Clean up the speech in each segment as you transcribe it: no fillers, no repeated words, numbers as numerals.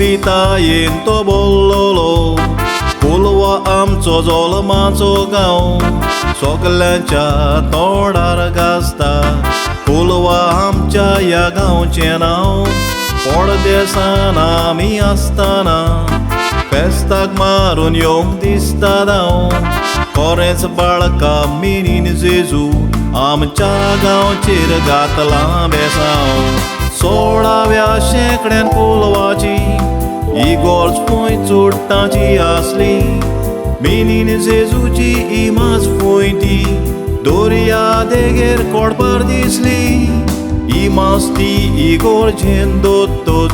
कवितायेन तो बोललोलो कोलवा आमचो जल्माचो गांव सगल्यांच्या तोंडार गाजता कोलवा आमच्या ह्या गांवचें नांव परदेसान आमी आसतना फेस्ताक मारून येवंक दिसता दाव खरेंच बाळका मिनीन जेजू आमच्या गांवचेर घातला बेसांव 16व्या शेंकड्यान कोलवाची इगोर्ज फूंय चोडटाची आसली मिनीन जेजूची इमाज फूंय ती दोर्या देगेर कोडपार दिसली इमाज ती इगोर्जेन दोतोच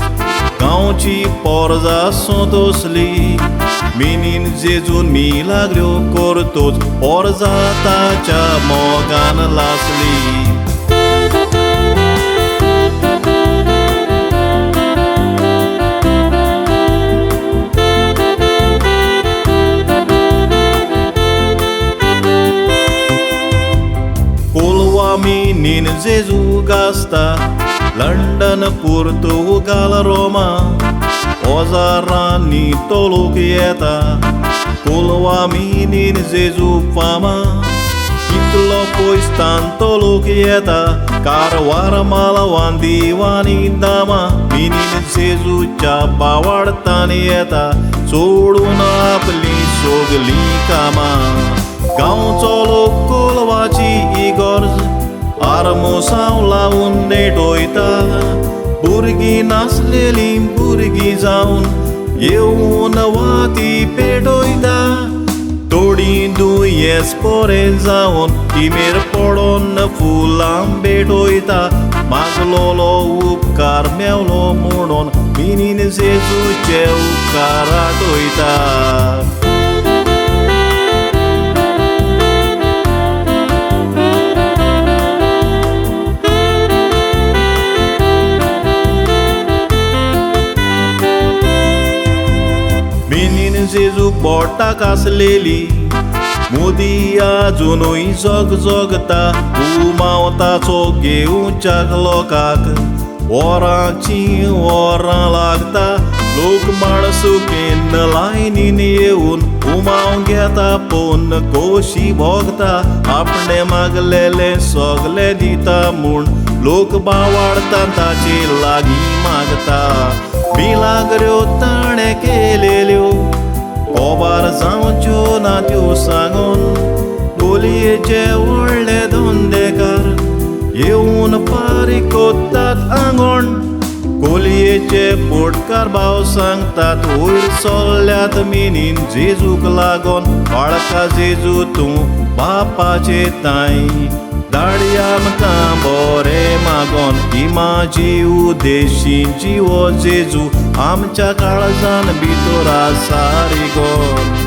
गांवची पोरजां सोंतोसली मिनीन जेजून मिलाग्र्यो करतोच पोरजां ताच्या मोगान लासली कोलवा मिनीन जेजू गाजता लंडन पुर्तुगाल रोमा ओजारांनी तोलूक येता कोलवा मिनीन जेजू फामा कितलो पयसतान तोलूक येता कारवार मालवान दिवानी दामा मिनीन जेजूच्या बावाडतान येता सोडून आपली सोगलीं कामां गांवचो लोक कोलवाची इगोर्ज आरमोसांव लावून नेटोयता भुरगीं नासलेलीं भुरगीं जावन येवन वाती पेटोयता थोडीं दुयेंस पोरें जावन तिमेर पडोन फुलां पेटोयता मागलोलो उपकार मेवलो म्हणून मिनीन जेजूचे उपकार आठोयता मिनीन जेजू पोटाक आसलेली मोदी आजुनूय जोगता उमावताचो घेवच्याक लोकाक वरांचीं वरां लागता लोक माणसुकेन लायनीन येवन उमाव घेता पोन कोशी भोगता आपणे मागलेलें सगलें दिता म्हूण लोक बावाडटा ताचे लागीं मागता मिलाग्र्यो ताणें केलेल्यो कोबार जावच्यो ना त्यो सांगून कोलयेचे व्हडले धंदेकार येवन फारीक कोत्तात आंगोण कोलयेचे पोटकार भाव सांगतात वयर चल्ल्यात मिनीन जेजूक लागोन बाळका जेजू तूं बापाचे ताई धाडी आमकां बरें मागोन इमाजी उदेशींची हो जेजू आमच्या काळजान भितर आसा रे गो